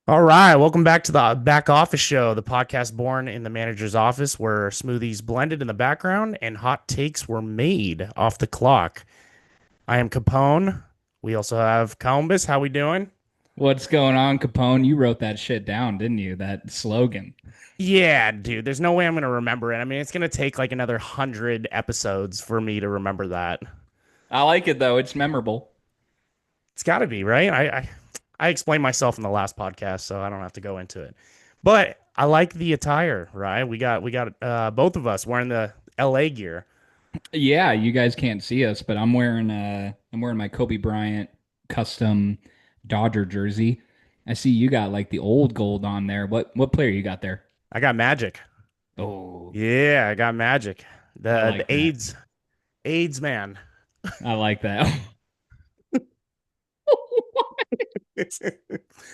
All right, welcome back to the Back Office Show, the podcast born in the manager's office where smoothies blended in the background and hot takes were made off the clock. I am Capone. We also have Combus. How we doing? What's going on, Capone? You wrote that shit down, didn't you? That slogan. Yeah, dude, there's no way I'm gonna remember it. I mean, it's gonna take like another 100 episodes for me to remember that. I like it though. It's memorable. It's got to be, right? I explained myself in the last podcast, so I don't have to go into it. But I like the attire, right? We got both of us wearing the LA gear. Yeah, you guys can't see us, but I'm wearing my Kobe Bryant custom Dodger jersey. I see you got like the old gold on there. What player you got there? I got Magic. Oh, Yeah, I got Magic. I The like that. AIDS man. I like that.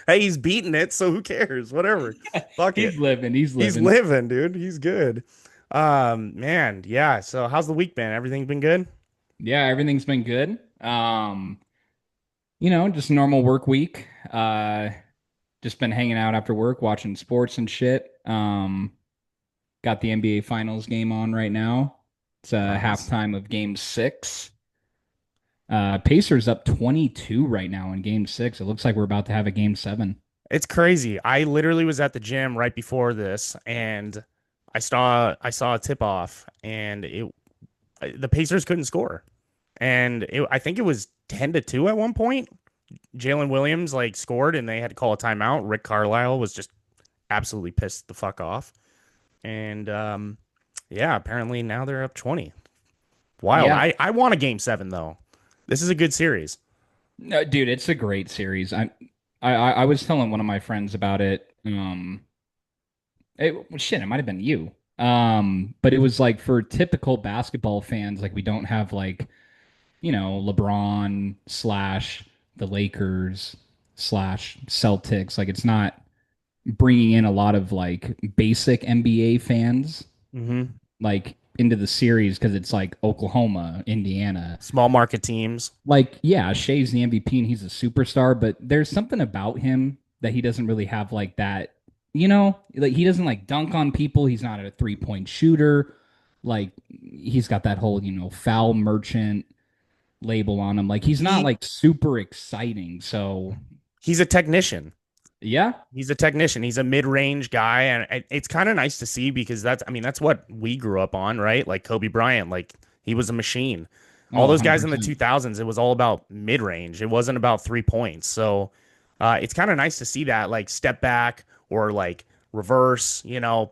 Hey, he's beating it, so who cares? Whatever. Fuck He's it. living. He's He's living. living, dude. He's good. Man, yeah. So how's the week been? Everything been good? Yeah, everything's been good. Just normal work week. Just been hanging out after work, watching sports and shit. Got the NBA Finals game on right now. It's Nice. halftime of Game Six. Pacers up 22 right now in Game Six. It looks like we're about to have a Game Seven. It's crazy. I literally was at the gym right before this and I saw a tip off and it the Pacers couldn't score. And I think it was 10-2 at one point. Jalen Williams like scored and they had to call a timeout. Rick Carlisle was just absolutely pissed the fuck off. And yeah, apparently now they're up 20. Wild. Yeah, I want a game 7 though. This is a good series. no, dude, it's a great series. I was telling one of my friends about it. Well, shit, it might have been you. But it was like for typical basketball fans, like we don't have like LeBron slash the Lakers slash Celtics. Like it's not bringing in a lot of like basic NBA fans Mm-hmm. like into the series because it's like Oklahoma, Indiana. Small market teams. Like, yeah, Shea's the MVP and he's a superstar, but there's something about him that he doesn't really have like that, like he doesn't like dunk on people. He's not a 3-point shooter. Like he's got that whole, foul merchant label on him. Like he's not He like super exciting. So he's a technician. yeah. He's a technician. He's a mid-range guy, and it's kind of nice to see because I mean, that's what we grew up on, right? Like Kobe Bryant, like he was a machine. Oh, All those guys in the 100%. 2000s, it was all about mid-range. It wasn't about 3 points. So it's kind of nice to see that, like step back or like reverse,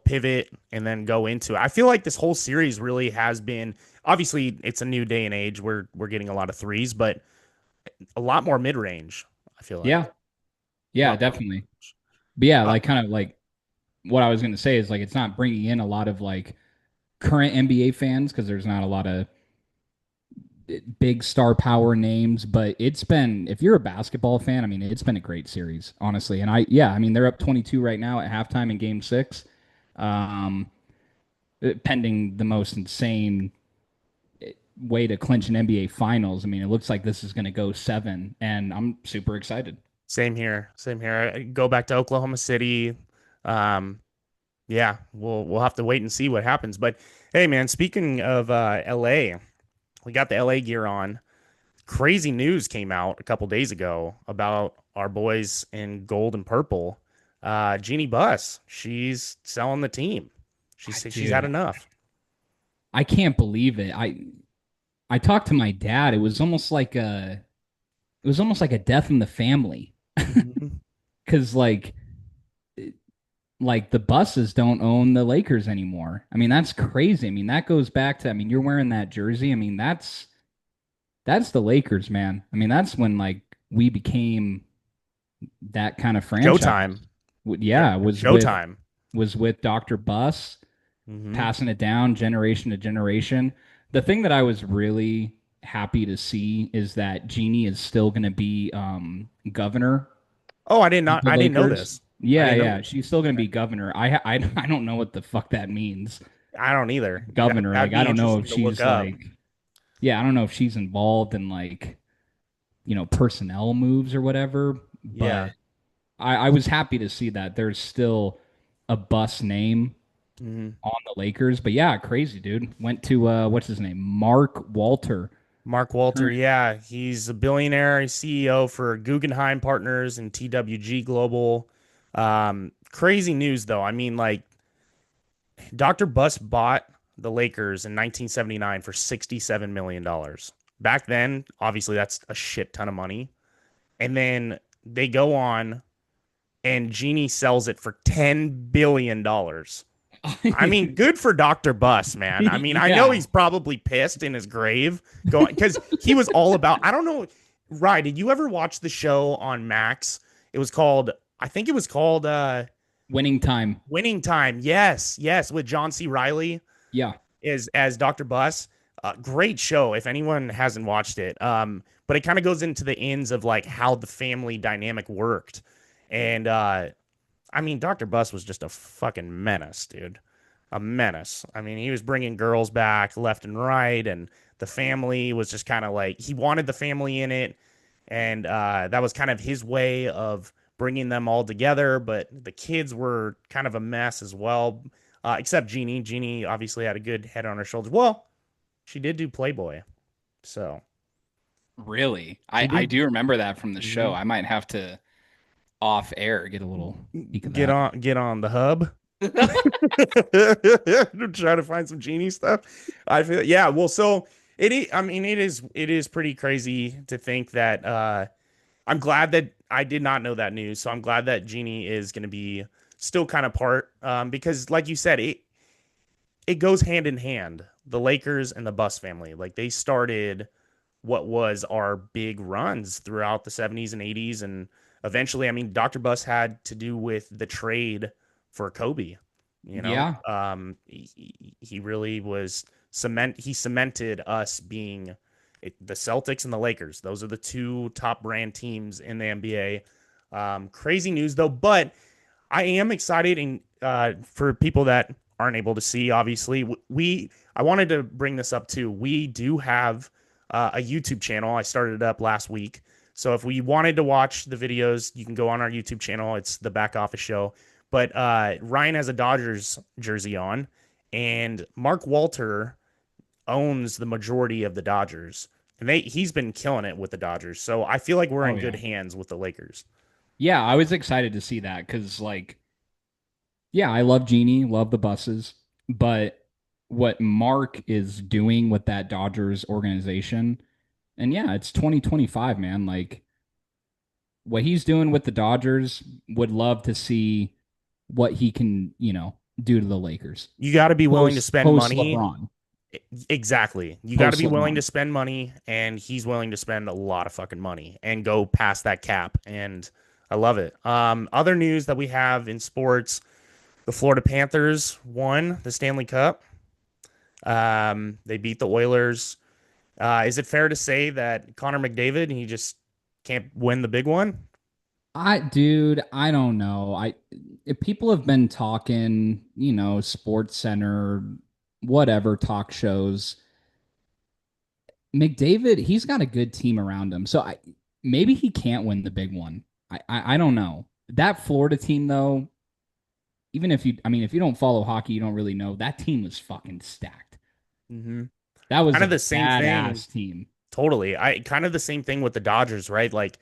pivot, and then go into it. I feel like this whole series really has been. Obviously, it's a new day and age. We're getting a lot of threes, but a lot more mid-range. I feel like Yeah. a Yeah, lot more. definitely. But yeah, Uh, like kind of like what I was going to say is like it's not bringing in a lot of like current NBA fans because there's not a lot of big star power names, but it's been if you're a basketball fan, I mean, it's been a great series, honestly. And I mean, they're up 22 right now at halftime in Game 6. Um pending the most insane way to clinch an NBA finals. I mean, it looks like this is going to go 7 and I'm super excited. Same here. Same here. Go back to Oklahoma City. Um, yeah, we'll have to wait and see what happens. But hey, man, speaking of LA, we got the LA gear on. Crazy news came out a couple days ago about our boys in gold and purple. Jeannie Buss, she's selling the team. She's had Dude, enough. I can't believe it. I talked to my dad. It was almost like a death in the family Mhm. because like the buses don't own the Lakers anymore. I mean, that's crazy. I mean, that goes back to, I mean, you're wearing that jersey. I mean, that's the Lakers, man. I mean, that's when like we became that kind of franchise. Showtime. Yeah, Showtime. was with Dr. Bus Hmm. passing it down generation to generation. The thing that I was really happy to see is that Jeannie is still going to be governor Oh, I did of not. the I didn't know Lakers. this. I Yeah, didn't know yeah, this. she's still going to Okay. be governor. I don't know what the fuck that means. I don't either. Governor, That'd like I be don't know if interesting to look she's up. like, yeah, I don't know if she's involved in like, personnel moves or whatever, but Yeah. I was happy to see that there's still a bus name Mhm. on the Lakers. But yeah, crazy dude. Went to what's his name? Mark Walter. Mark Walter, Current yeah, he's a billionaire. He's CEO for Guggenheim Partners and TWG Global. Crazy news though. I mean, like Dr. Buss bought the Lakers in 1979 for $67 million. Back then, obviously, that's a shit ton of money. And then they go on and Genie sells it for $10 billion. I mean, good for Dr. Buss, man. I mean, I know Yeah. he's probably pissed in his grave going because he was all about, I don't know. Rye, did you ever watch the show on Max? It was called, I think it was called Winning time. Winning Time. Yes, yes, with John C. Riley Yeah. is as Dr. Buss. Great show if anyone hasn't watched it. But it kind of goes into the ins of like how the family dynamic worked. And I mean, Dr. Buss was just a fucking menace, dude. A menace. I mean, he was bringing girls back left and right, and the family was just kind of like he wanted the family in it, and that was kind of his way of bringing them all together. But the kids were kind of a mess as well, except Jeannie. Jeannie obviously had a good head on her shoulders. Well, she did do Playboy, so Really? she I did. do remember that from the show. Mhm. I might have to off air get a little peek of Get that. on, get on the hub. Try to find some genie stuff. I feel yeah. Well, so I mean, it is pretty crazy to think that. I'm glad that I did not know that news. So I'm glad that Genie is going to be still kind of part because, like you said, it goes hand in hand. The Lakers and the Buss family, like they started what was our big runs throughout the 70s and 80s. And eventually, I mean, Dr. Buss had to do with the trade for Kobe. Yeah. He really was he cemented us being the Celtics and the Lakers. Those are the two top brand teams in the NBA. Crazy news though, but I am excited and for people that aren't able to see, obviously, I wanted to bring this up too. We do have a YouTube channel. I started it up last week. So if we wanted to watch the videos, you can go on our YouTube channel. It's the Back Office Show. But Ryan has a Dodgers jersey on, and Mark Walter owns the majority of the Dodgers. And he's been killing it with the Dodgers. So I feel like we're Oh in good yeah. hands with the Lakers. Yeah, I was excited to see that because like yeah, I love Genie, love the buses, but what Mark is doing with that Dodgers organization, and yeah, it's 2025, man. Like what he's doing with the Dodgers, would love to see what he can, do to the Lakers You got to be willing to spend post money. LeBron, Exactly. You got to post be willing to LeBron. spend money, and he's willing to spend a lot of fucking money and go past that cap. And I love it. Other news that we have in sports: the Florida Panthers won the Stanley Cup. They beat the Oilers. Is it fair to say that Connor McDavid he just can't win the big one? Dude, I don't know. If people have been talking, Sports Center, whatever talk shows. McDavid, he's got a good team around him. So maybe he can't win the big one. I don't know. That Florida team though, even if if you don't follow hockey, you don't really know. That team was fucking stacked. Mm-hmm. That was Kind of a the same thing. badass team. Totally. I kind of the same thing with the Dodgers, right? Like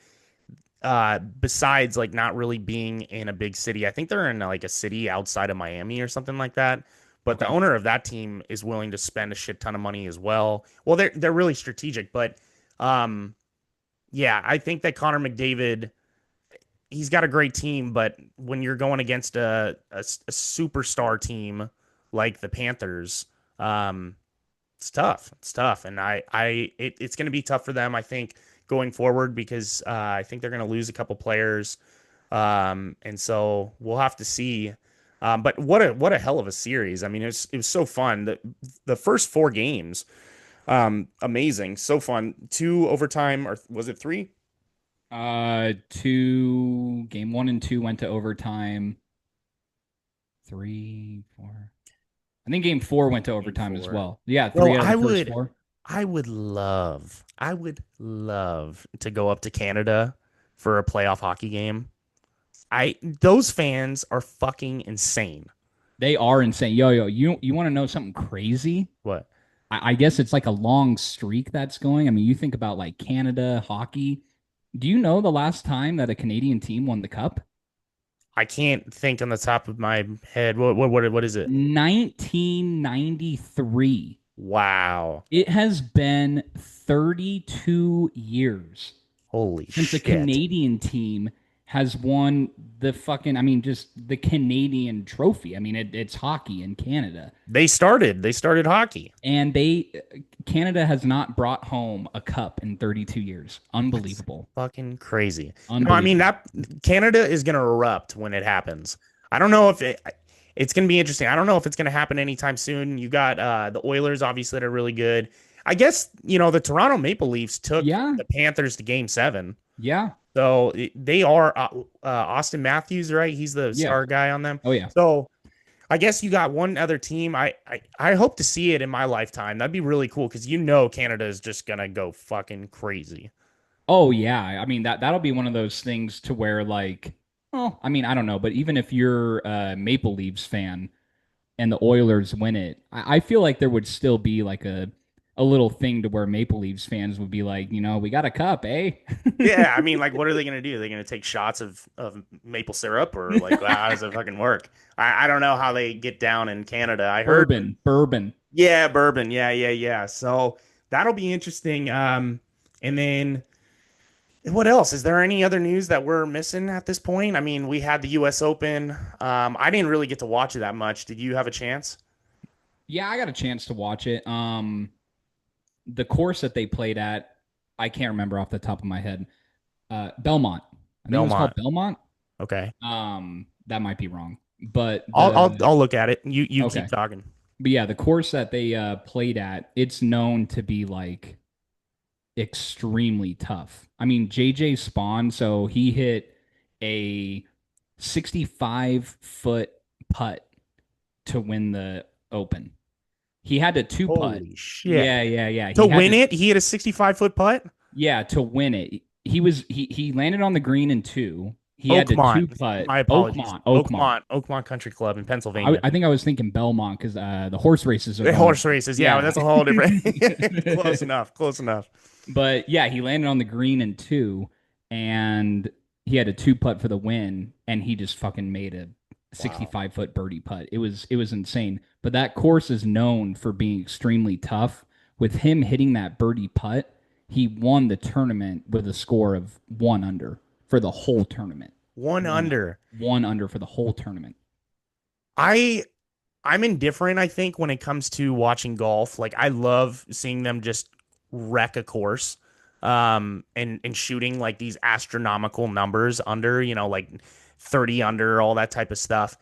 besides like not really being in a big city. I think they're in like a city outside of Miami or something like that. But the Okay. owner of that team is willing to spend a shit ton of money as well. Well, they're really strategic, but um yeah, I think that Connor McDavid he's got a great team, but when you're going against a superstar team like the Panthers, um it's tough. It's tough, and it's going to be tough for them. I think going forward because I think they're going to lose a couple players, and so we'll have to see. But what a hell of a series! I mean, it was so fun. The first four games, amazing, so fun. Two overtime, or was it three? Two game one and two went to overtime. Three, four. I think game four went to Game overtime as four. well. Yeah, three Well, out of I the first would, four. I would love to go up to Canada for a playoff hockey game. I those fans are fucking insane. They are insane. Yo, you want to know something crazy? What? I guess it's like a long streak that's going. I mean, you think about like Canada hockey. Do you know the last time that a Canadian team won the cup? I can't think on the top of my head. What is it? 1993. Wow. It has been 32 years Holy since a shit. Canadian team has won the fucking, I mean, just the Canadian trophy. I mean, it's hockey in Canada. They started hockey. And Canada has not brought home a cup in 32 years. That's Unbelievable. fucking crazy. No, I mean Unbelievable. that Canada is going to erupt when it happens. I don't know if it's going to be interesting. I don't know if it's going to happen anytime soon. You got the Oilers obviously that are really good. I guess, the Toronto Maple Leafs took Yeah. the Panthers to game 7. Yeah. So they are Austin Matthews, right? He's the Yeah. star guy on them. Oh, yeah. So I guess you got one other team. I hope to see it in my lifetime. That'd be really cool because Canada is just gonna go fucking crazy. Oh, yeah. I mean, that'll be one of those things to where, like, oh, I mean, I don't know. But even if you're a Maple Leafs fan and the Oilers win it, I feel like there would still be like a little thing to where Maple Leafs fans would be like, we got a cup, eh? Yeah, I mean, like, what are they gonna do? Are they gonna take shots of maple syrup or like how does it fucking work? I don't know how they get down in Canada. I heard, Bourbon. yeah, bourbon, yeah, yeah, yeah. So that'll be interesting. And then what else? Is there any other news that we're missing at this point? I mean, we had the U.S. Open. I didn't really get to watch it that much. Did you have a chance? Yeah, I got a chance to watch it. The course that they played at, I can't remember off the top of my head. Belmont. I think it was called Belmont. Belmont. Okay. That might be wrong, but I'll look at it. You keep okay. talking. But yeah, the course that they played at, it's known to be like extremely tough. I mean, JJ Spawn, so he hit a 65-foot putt to win the Open. He had to two putt. Holy shit. Yeah. To He had win to it, he hit a 65-foot putt? Yeah, to win it. He landed on the green in two. He had to two Oakmont. putt. My apologies. Oakmont Country Club in Pennsylvania. I think I was thinking Belmont because the horse races are The going. horse races. Yeah, that's a whole different. Close enough. Close enough. But yeah, he landed on the green in two, and he had a two putt for the win, and he just fucking made a Wow. 65-foot birdie putt. It was insane. But that course is known for being extremely tough. With him hitting that birdie putt, he won the tournament with a score of 1 under for the whole tournament. One One under. 1 under for the whole tournament. I I'm indifferent, I think, when it comes to watching golf. Like I love seeing them just wreck a course. And shooting like these astronomical numbers under, like 30 under, all that type of stuff.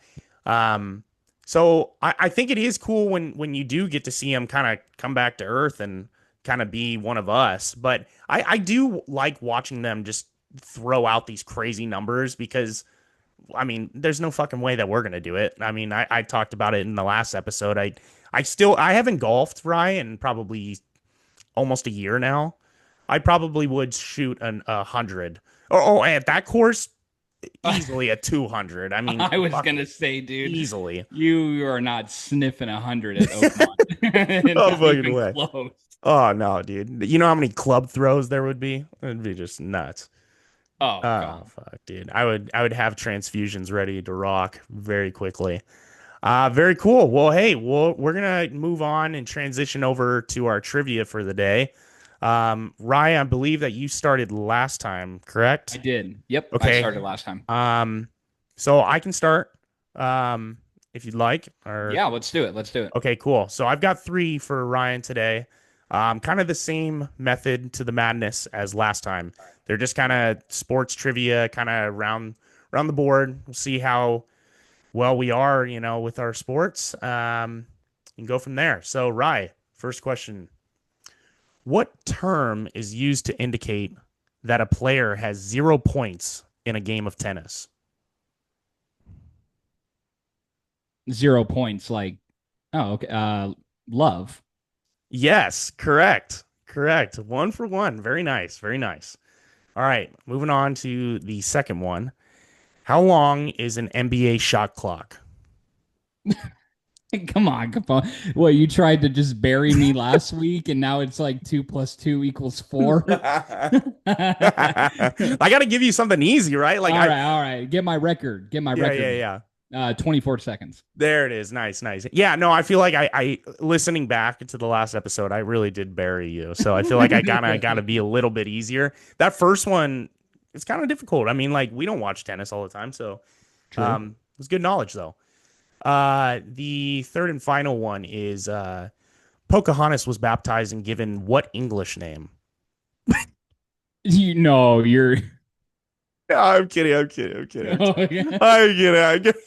Um, so I think it is cool when you do get to see them kind of come back to earth and kind of be one of us. But I do like watching them just throw out these crazy numbers because I mean, there's no fucking way that we're gonna do it. I mean, I talked about it in the last episode. I haven't golfed, Ryan, in probably almost a year now. I probably would shoot a hundred. Oh, at that course, easily a 200. I mean, I was fucking gonna say, dude, easily. you are not sniffing 100 at Oakmont. No Not fucking even way. close. Oh no, dude. You know how many club throws there would be? It'd be just nuts. Oh Oh god. fuck, dude. I would have transfusions ready to rock very quickly. Very cool. Well, hey, we're gonna move on and transition over to our trivia for the day. Ryan, I believe that you started last time, I correct? did. Yep, I Okay. started last time. Um, so I can start, if you'd like, or Yeah, let's do it. Let's do it. okay, cool. So I've got three for Ryan today. Kind of the same method to the madness as last time. They're just kind of sports trivia, kind of around the board. We'll see how well we are, with our sports. And go from there. So, Rye, first question: what term is used to indicate that a player has 0 points in a game of tennis? 0 points, like, oh, okay. Love. Yes, correct. Correct. One for one. Very nice. Very nice. All right. Moving on to the second one. How long is an NBA shot clock? Come on, Capone. What, you tried to just bury me last week and now it's like 2 + 2 = 4? I got to give you something easy, right? Like All I, right, all right. Get my record. Get my yeah, yeah, record. yeah. 24 seconds. There it is. Nice, nice. Yeah, no, I feel like I listening back to the last episode, I really did bury you. So I feel like I gotta be a little bit easier. That first one, it's kind of difficult. I mean, like we don't watch tennis all the time, so True. it's good knowledge though. The third and final one is Pocahontas was baptized and given what English name? You know, you're. No, I'm kidding. I'm kidding. I'm kidding. I'm Oh, kidding. yeah. I'm kidding. I'm kidding.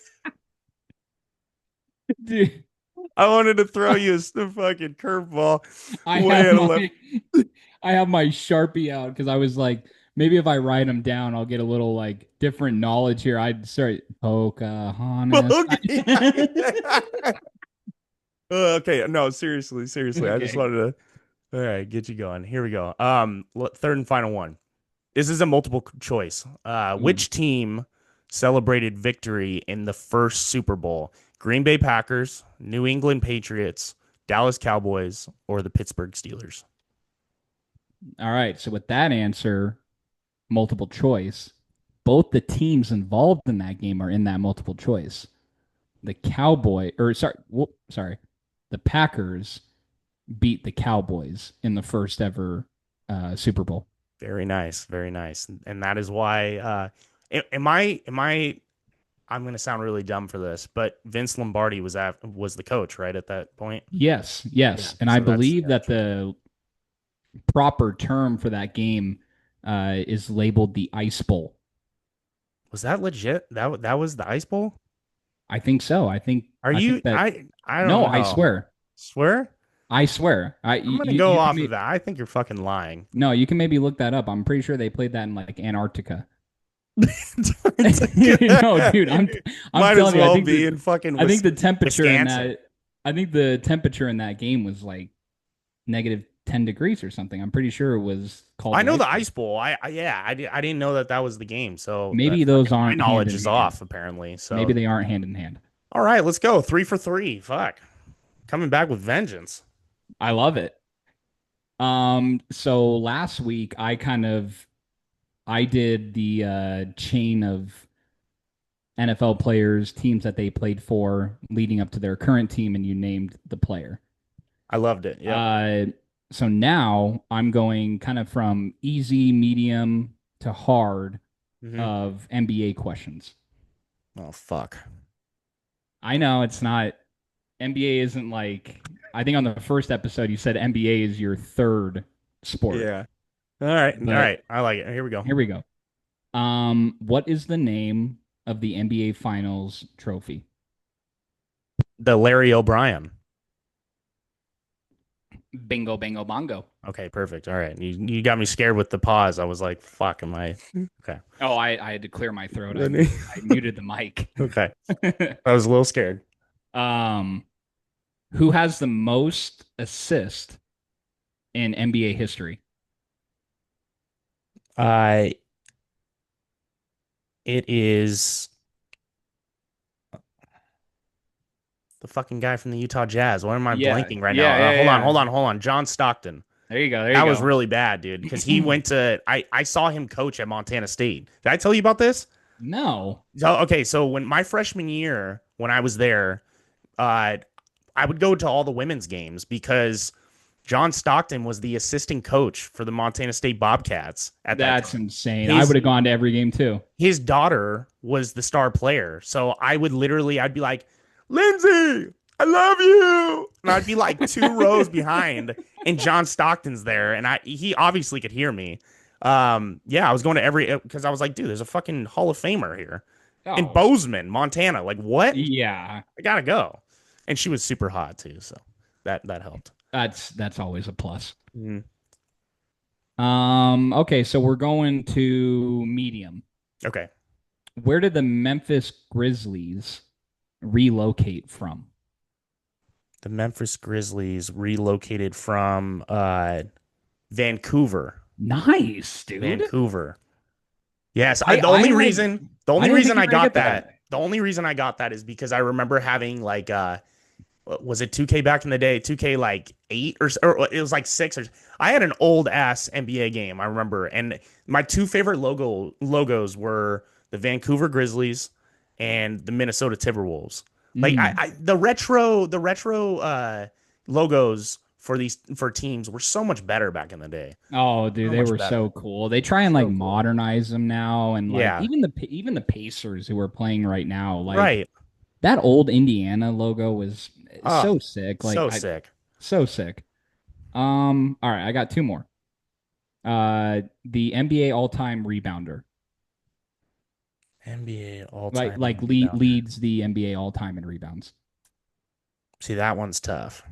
Dude, I wanted to throw you a fucking curveball I way have out of left. my I have my Sharpie out because I was like, maybe if I write them down, I'll get a little like different knowledge here. I'd start Pocahontas. Okay, no, seriously, seriously. I just Okay. wanted to all right, get you going. Here we go. Third and final one. This is a multiple choice. Ooh. Which team celebrated victory in the first Super Bowl? Green Bay Packers, New England Patriots, Dallas Cowboys, or the Pittsburgh Steelers? All right. So with that answer, multiple choice, both the teams involved in that game are in that multiple choice. The Cowboy, or sorry, sorry, the Packers beat the Cowboys in the first ever Super Bowl. Very nice, very nice. And that is why am I I'm going to sound really dumb for this, but Vince Lombardi was the coach, right, at that point? Yes, Yeah. yes, and I So that's believe yeah, that that's right. the proper term for that game is labeled the Ice Bowl. Was that legit? That was the Ice Bowl? I think so. Are I think you that I don't no, I know. swear. Swear? I swear. I'm gonna You go you can off of maybe that. I think you're fucking lying. no, you can maybe look that up. I'm pretty sure they played that in like Antarctica. No, dude, I'm Might as telling you, well be in fucking I think the temperature in Wisconsin. that I think the temperature in that game was like -10 degrees or something. I'm pretty sure it was called I the know Ice the Bowl. Ice Bowl. I didn't know that that was the game. So Maybe that those fucking my aren't hand knowledge in is hand. off apparently. Maybe So they aren't hand in hand. all right, let's go. 3 for 3. Fuck. Coming back with vengeance. I love it. So last week I did the chain of NFL players, teams that they played for leading up to their current team, and you named the player. I loved it. Yep. Uh, so now I'm going kind of from easy, medium to hard Hmm. of NBA questions. Oh fuck. I know it's not NBA isn't like I think on the first episode you said NBA is your third sport, Yeah. All right. All but right. I like it. Here we go. here we go. What is the name of the NBA Finals trophy? The Larry O'Brien. Bingo, bingo, bongo. Okay, perfect. All right. You got me scared with the pause. I was like, fuck, am I okay. Oh, I had to clear my throat. I muted the mic. Okay. I was a little scared. um, who has the most assist in NBA history? Uh it is the fucking guy from the Utah Jazz. Why am I Yeah, blanking right now? yeah, yeah, Hold on, yeah. hold on. John Stockton. There you go. There you That was go. really bad, dude, because he went to I saw him coach at Montana State. Did I tell you about this? No, So okay, so when my freshman year, when I was there, uh, I would go to all the women's games because John Stockton was the assistant coach for the Montana State Bobcats at that that's time. insane. I His would have gone to every game too. his daughter was the star player, so I'd be like, Lindsay, I love you, and I'd be like 2 rows behind, and John Stockton's there, and he obviously could hear me. Yeah, I was going to every because I was like, dude, there's a fucking Hall of Famer here in Oh, Bozeman, Montana. Like, what? yeah. I gotta go. And she was super hot too, so that helped. That's always a plus. Mhm. Okay, so we're going to medium. Okay, Where did the Memphis Grizzlies relocate from? the Memphis Grizzlies relocated from Vancouver. Nice, dude. Vancouver. Yes, I I had the I only didn't think reason you I were gonna got get that. that, the only reason I got that is because I remember having like was it 2K back in the day? 2K like 8 or it was like 6 or I had an old ass NBA game, I remember. And my two favorite logos were the Vancouver Grizzlies and the Minnesota Timberwolves. Like Mm. the retro logos for these for teams were so much better back in the day. Oh, dude, So they much were better. so cool. They try and like So cool. modernize them now, and like Yeah. even the Pacers who are playing right now, like Right. that old Indiana logo was Oh, so sick. Like so I sick. so sick. All right, I got two more. The NBA all-time rebounder, NBA like all-time rebounder. leads the NBA all-time in rebounds. See, that one's tough.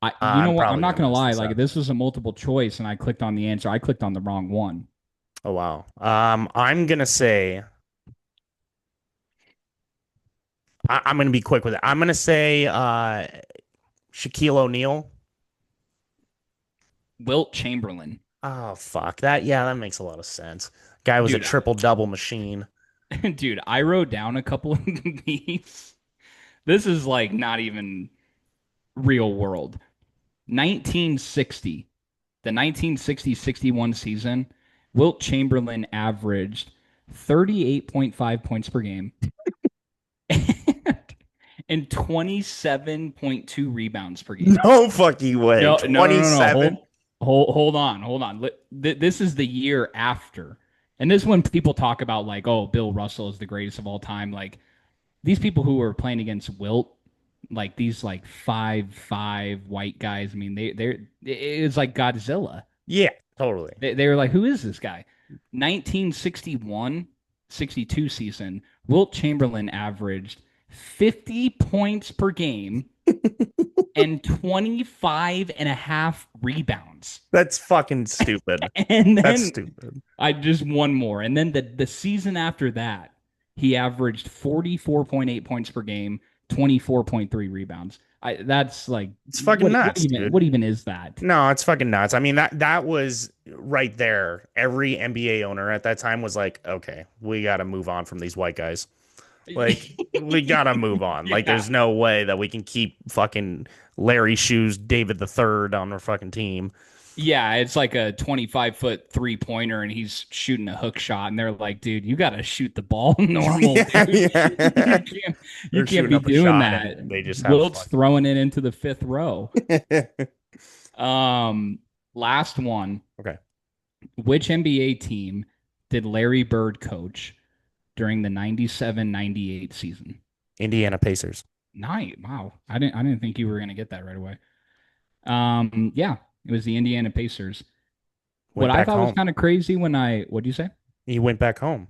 You know I'm what? I'm probably not gonna gonna mess lie. this Like up. this was a multiple choice, and I clicked on the answer. I clicked on the wrong one. Oh wow. I'm gonna say I'm gonna be quick with it. I'm gonna say Shaquille O'Neal. Wilt Chamberlain, Oh fuck that. Yeah, that makes a lot of sense. Guy was a dude. triple double machine. Dude, I wrote down a couple of these. This is like not even real world. 1960, the 1960-61 season, Wilt Chamberlain averaged 38.5 points per game and 27.2 rebounds per game. No fucking way. No. 27. Hold on. This is the year after. And this is when people talk about like, oh, Bill Russell is the greatest of all time. Like these people who were playing against Wilt, like these like 5'5" white guys. I mean, it's like Godzilla. Yeah, totally. They were like, who is this guy? 1961-62 season, Wilt Chamberlain averaged 50 points per game and 25 and a half rebounds. That's fucking stupid. And That's then stupid. I just one more. And then the season after that, he averaged 44.8 points per game, 24.3 rebounds. That's like It's fucking nuts, what dude. even is that? No, it's fucking nuts. I mean that was right there. Every NBA owner at that time was like, okay, we got to move on from these white guys. Like we gotta move on. Like Yeah. there's no way that we can keep fucking Larry Shoes David the Third on our fucking team. Yeah, it's like a 25-foot 3-pointer and he's shooting a hook shot and they're like, dude, you got to shoot the ball normal, Yeah, dude. yeah. You They're can't shooting be up a doing shot that. and they just have Wilt's fun. throwing it into the fifth row. Um Last one. Okay. Which NBA team did Larry Bird coach during the 97-98 season? Indiana Pacers Night. Wow. I didn't think you were going to get that right away. Yeah, it was the Indiana Pacers. What went I back thought was home. kind of crazy when what do you say? He went back home.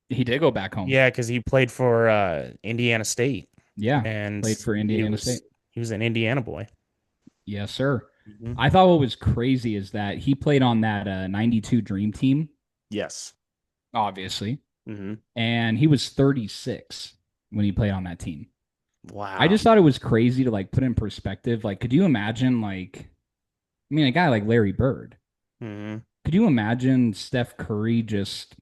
He did go back home. Yeah, because he played for Indiana State Yeah, and played for he Indiana State. was he was an Indiana boy. Yes, sir. Mhm. I thought what was crazy is that he played on that 92 Dream Team, Yes. obviously, Hmm. and he was 36 when he played on that team. I Wow. just thought it was crazy to like put in perspective. Like, could you imagine I mean, a guy like Larry Bird, Hmm. could you imagine Steph Curry just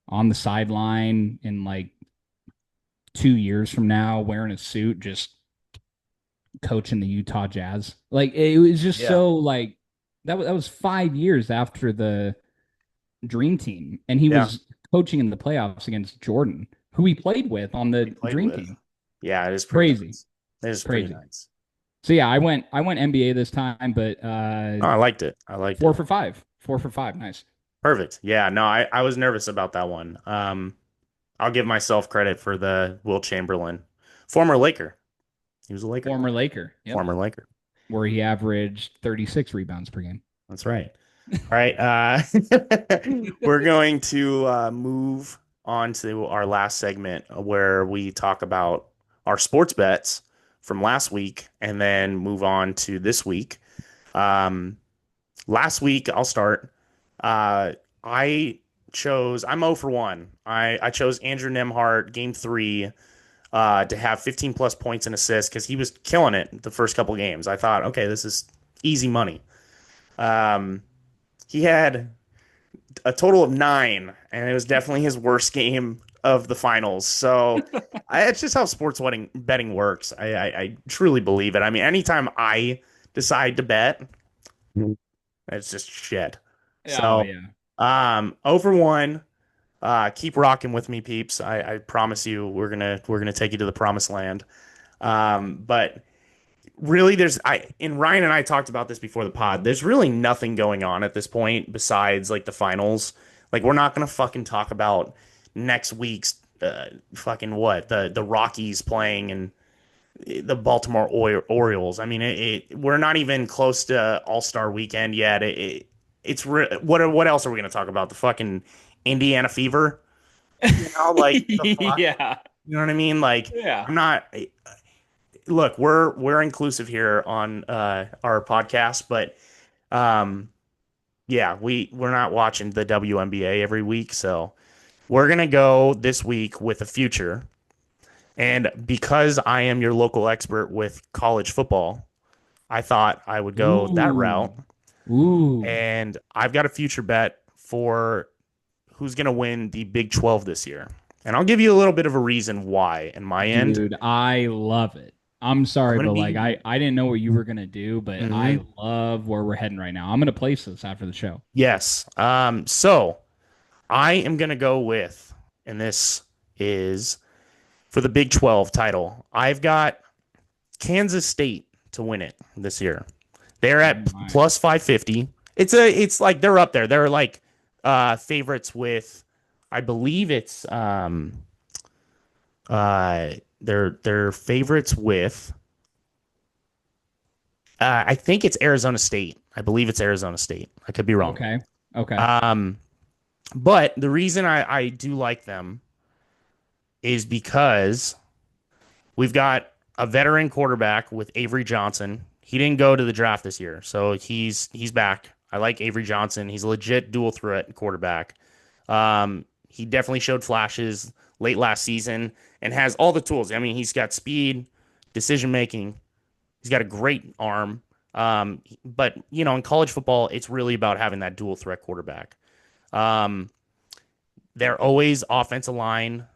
on the sideline in like 2 years from now wearing a suit, just coaching the Utah Jazz? Like, it was just Yeah. so like that was 5 years after the Dream Team, and he Yeah. was coaching in the playoffs against Jordan, who he played with on He the played Dream with. Team. Yeah, it is pretty Crazy, nice. It is pretty crazy. nice. So yeah, I went NBA this time, but Oh, I liked it. I liked four it. for five, 4 for 5, nice. Perfect. Yeah, no, I was nervous about that one. I'll give myself credit for the Will Chamberlain, former Laker. He was a Laker. Former Laker, yep, Former Laker. where he averaged 36 rebounds per game. That's right. All right. We're going to move on to our last segment where we talk about our sports bets from last week and then move on to this week. Um, Last week, I'll start. Uh, I'm 0 for 1. I chose Andrew Nemhart game three to have 15 plus points and assists because he was killing it the first couple games. I thought, okay, this is easy money. Um, he had a total of 9, and it was definitely his worst game of the finals. So it's just how sports betting works. I truly believe it. I mean, anytime I decide to bet, it's just shit. Oh So, yeah. 0 for 1. Keep rocking with me, peeps. I promise you, we're gonna take you to the promised land. But really, and Ryan and I talked about this before the pod. There's really nothing going on at this point besides like the finals. Like we're not gonna fucking talk about next week's fucking what the Rockies playing and the Baltimore Orioles. I mean, we're not even close to All Star Weekend yet. What else are we gonna talk about? The fucking Indiana Fever. Like the fuck. Yeah. You know what I mean? Like Yeah. I'm not. Look, we're inclusive here on our podcast, but um, yeah, we're not watching the WNBA every week, so we're gonna go this week with a future. And because I am your local expert with college football, I thought I would go that route. Ooh. Ooh. And I've got a future bet for who's gonna win the Big 12 this year. And I'll give you a little bit of a reason why in my end. Dude, I love it. I'm I'm sorry, gonna but like be I didn't know what you were gonna do, but I Mhm. love where we're heading right now. I'm gonna place this after the show. Yes. So I am going to go with, and this is for the Big 12 title. I've got Kansas State to win it this year. They're Oh at my. plus 550. It's like they're up there. They're like favorites with I believe it's they're favorites with I think it's Arizona State. I believe it's Arizona State. I could be wrong. Okay. Okay. Um but the reason I do like them is because we've got a veteran quarterback with Avery Johnson. He didn't go to the draft this year, so he's back. I like Avery Johnson. He's a legit dual threat quarterback. He definitely showed flashes late last season and has all the tools. I mean, he's got speed, decision making. He's got a great arm. But in college football, it's really about having that dual threat quarterback. Um, they're always offensive line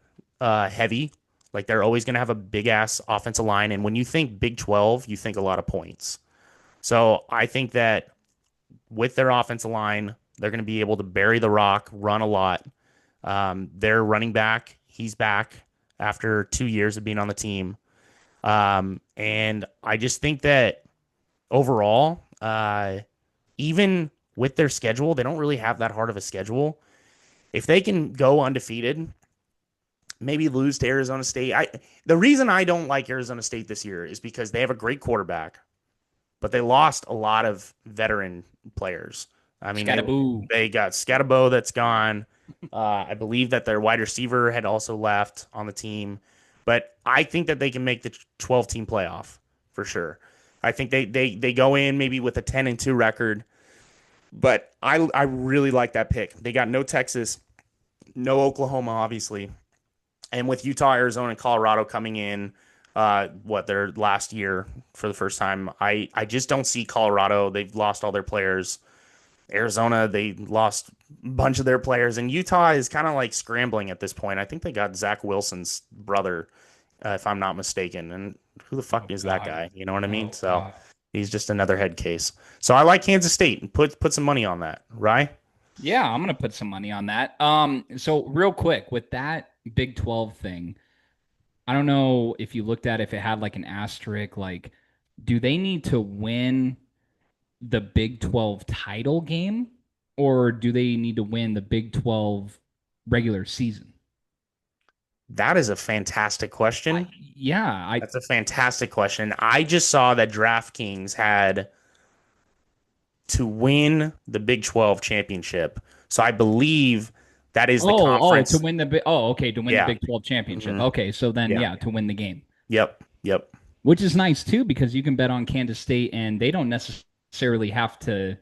heavy. Like they're always going to have a big ass offensive line. And when you think Big 12, you think a lot of points. So I think that with their offensive line, they're going to be able to bury the rock, run a lot. Their running back, he's back after 2 years of being on the team. And I just think that overall, even with their schedule, they don't really have that hard of a schedule. If they can go undefeated, maybe lose to Arizona State. The reason I don't like Arizona State this year is because they have a great quarterback, but they lost a lot of veteran players. I mean, Scattaboo. they got Scatabo that's gone. I believe that their wide receiver had also left on the team, but I think that they can make the 12 team playoff for sure. I think they go in maybe with a 10-2 record, but I really like that pick. They got no Texas, no Oklahoma, obviously. And with Utah, Arizona, and Colorado coming in, their last year for the first time, I just don't see Colorado. They've lost all their players. Arizona, they lost a bunch of their players, and Utah is kind of like scrambling at this point. I think they got Zach Wilson's brother, if I'm not mistaken. And who the fuck Oh is that God. guy? You know what I mean? Oh So God. he's just another head case. So I like Kansas State and put some money on that, right? Yeah, I'm gonna put some money on that. So real quick with that Big 12 thing, I don't know if you looked at if it had like an asterisk, like, do they need to win the Big 12 title game or do they need to win the Big 12 regular season? That is a fantastic I, question. yeah, I That's a fantastic question. I just saw that DraftKings had to win the Big 12 championship. So I believe that is the to conference. win the big okay, to win the Yeah. Big 12 championship. hmm Okay, so then Yeah. yeah, to win the game. Yep. Yep. Which is nice too because you can bet on Kansas State and they don't necessarily have to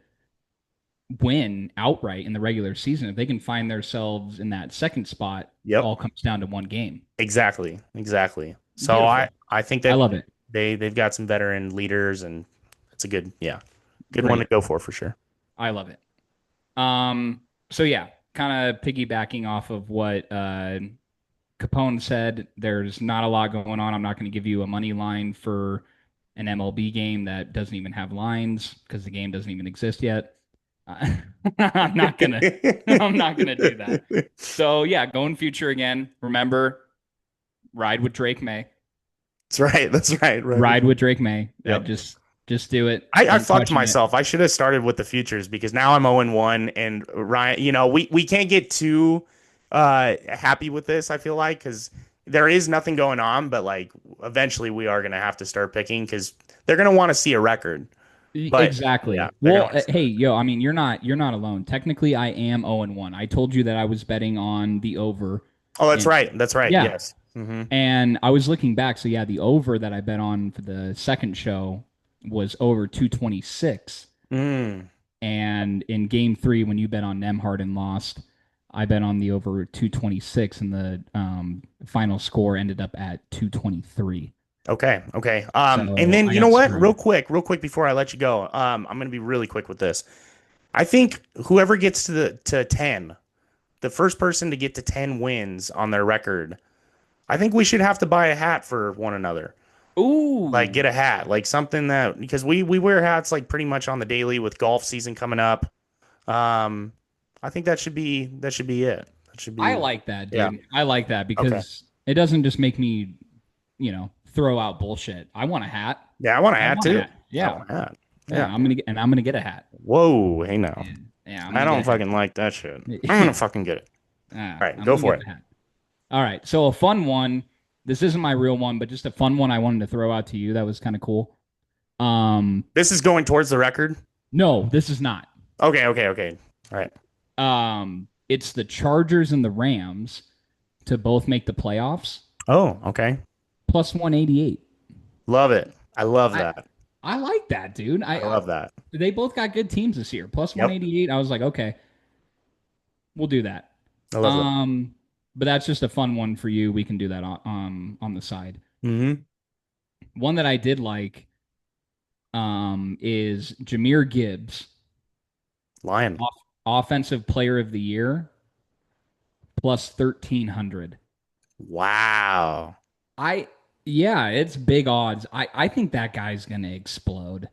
win outright in the regular season. If they can find themselves in that second spot, Yep. all comes down to one game. Exactly. Exactly. So Beautiful. I think I that love it. they've got some veteran leaders and it's a good one to Great. go for sure. I love it. Um, So yeah, kind of piggybacking off of what Capone said, there's not a lot going on. I'm not going to give you a money line for an MLB game that doesn't even have lines because the game doesn't even exist yet. Uh, I'm not gonna I'm not gonna do that. So yeah, going future again. Remember, ride with Drake May. That's right. That's right. Right. Ride with Drake May. Yep. Just do it. I Don't fucked question it. myself. I should have started with the futures because now I'm 0-1 and Ryan, we can't get too happy with this, I feel like, because there is nothing going on, but like eventually we are gonna have to start picking because they're gonna want to see a record. But yeah, Exactly. they're gonna Well, want to see a hey, record. yo, I mean, you're not alone. Technically, I am 0-1. I told you that I was betting on the over, Oh, that's and right. That's right. yeah, Yes. Hmm. and I was looking back. So yeah, the over that I bet on for the second show was over 226. Mm. And in game three, when you bet on Nemhard and lost, I bet on the over 226, and the final score ended up at 223. Okay. Okay. And So then I you know got what? screwed. Real quick before I let you go, I'm gonna be really quick with this. I think whoever gets to 10, the first person to get to 10 wins on their record, I think we should have to buy a hat for one another. Like Ooh, get a hat, like something that because we wear hats like pretty much on the daily with golf season coming up. Um, I think that should be it. That should I be like that, yeah. dude. I like that Okay. because it doesn't just make me, throw out bullshit. I want a hat. Yeah, I want a I hat want a too. hat. I Yeah. want a hat. Yeah, Yeah. I'm gonna get a hat. Whoa, hey now. Yeah, yeah, I'm I gonna get don't a hat. fucking like that shit. I'm gonna Yeah, fucking get it. All right, I'm go gonna for get it. the hat. All right, so a fun one. This isn't my real one, but just a fun one I wanted to throw out to you. That was kind of cool. Um, This is going towards the record. no, this is not. Okay, okay, okay. All right. It's the Chargers and the Rams to both make the playoffs Oh, okay. plus 188. Love it. I love I that. I like that, dude. I love that. They both got good teams this year. Plus Yep. 188. I was like, okay, we'll do that. I love that. Um, but that's just a fun one for you. We can do that on the side. Mm-hmm. One that I did like is Jameer Gibbs, Lion. off, offensive player of the year plus 1300. Wow. I Yeah, it's big odds. I think that guy's gonna explode.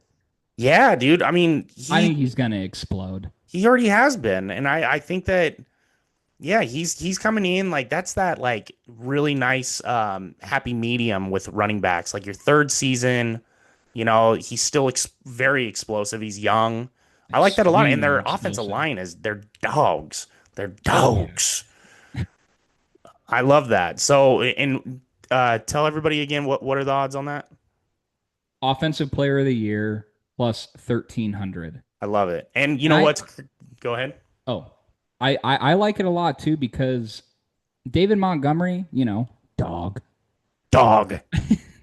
Yeah, dude. I mean, I he think he's gonna explode. he already has been, and I think that yeah, he's coming in like that's that like really nice happy medium with running backs. Like your third season, he's still very explosive. He's young. I like that a lot. And Extremely their offensive explosive. line is they're dogs. They're Oh yeah. dogs. I love that. So and tell everybody again what are the odds on that? Offensive player of the year plus 1300. I love it. And you And know I what? Go ahead. oh, I like it a lot too because David Montgomery, dog. Dog.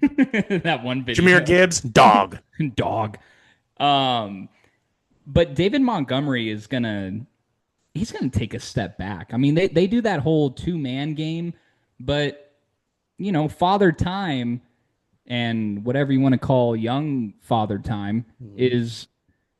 That one Jameer video. Gibbs, dog. Dog. Um, but David Montgomery is gonna he's gonna take a step back. I mean, they do that whole two-man game, but Father Time and whatever you want to call young Father Time Mhm. is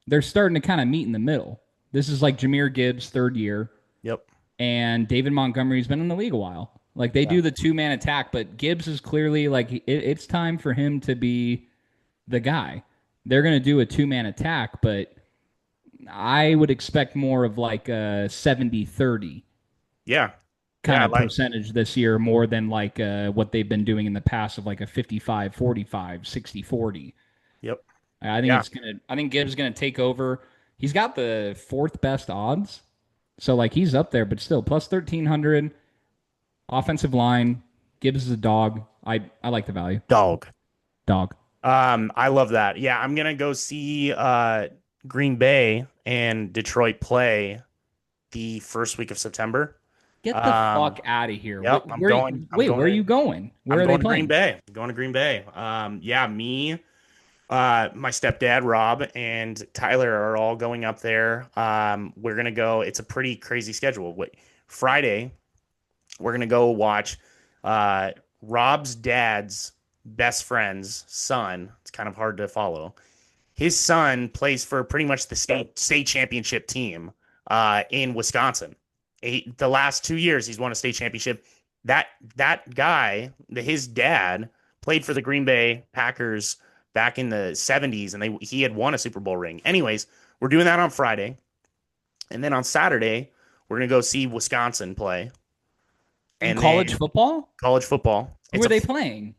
they're starting to kind of meet in the middle. This is like Jameer Gibbs' third year, Yep. and David Montgomery's been in the league a while. Like they Yeah. do the two-man attack, but Gibbs is clearly like it's time for him to be the guy. They're going to do a two-man attack, but I would expect more of like a 70-30 Yeah. kind Yeah. of percentage this year more than like what they've been doing in the past of like a 55-45, 60-40. Yep. I Yeah. think Gibbs is going to take over. He's got the fourth best odds. So like he's up there, but still plus 1300 offensive line. Gibbs is a dog. I like the value. Dog. Dog. I love that. Yeah, I'm gonna go see Green Bay and Detroit play the first week of September. Get the Um, fuck out of here. yep, I'm Wait, where are going you going? Where I'm are they going to Green playing? Bay. I'm going to Green Bay. Yeah, me, my stepdad Rob and Tyler are all going up there. We're gonna go. It's a pretty crazy schedule. Friday, we're gonna go watch uh Rob's dad's best friend's son. It's kind of hard to follow. His son plays for pretty much the state championship team in Wisconsin. The last 2 years, he's won a state championship. That that guy, his dad, played for the Green Bay Packers back in the 70s, and he had won a Super Bowl ring. Anyways, we're doing that on Friday, and then on Saturday, we're gonna go see Wisconsin play, In and college then football? college football. Who are they playing?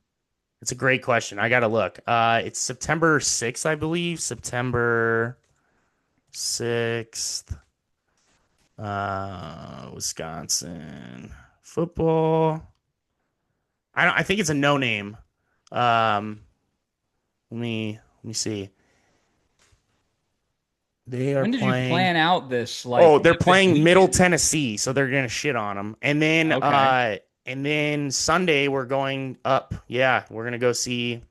It's a great question. I gotta look. It's September 6th, I believe. September 6th. Wisconsin football. I think it's a no name. Um, let me see. They are When did you playing. plan out this Oh, like they're this playing Middle weekend? Tennessee, so they're gonna shit on them. Okay. And then Sunday we're going up. Yeah, we're gonna go see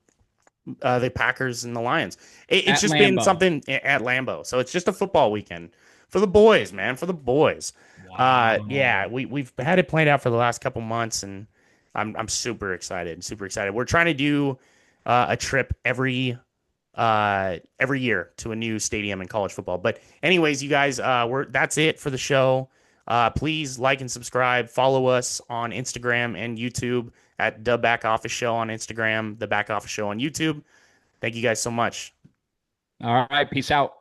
the Packers and the Lions. It's At just been Lambeau. something at Lambeau, so it's just a football weekend for the boys, man, for the boys. Yeah, Wow. we've had it planned out for the last couple months, and I'm super excited, super excited. We're trying to do a trip every year to a new stadium in college football. But anyways, you guys, we're that's it for the show. Please like and subscribe. Follow us on Instagram and YouTube at the Back Office Show on Instagram, the Back Office Show on YouTube. Thank you guys so much. All right, peace out.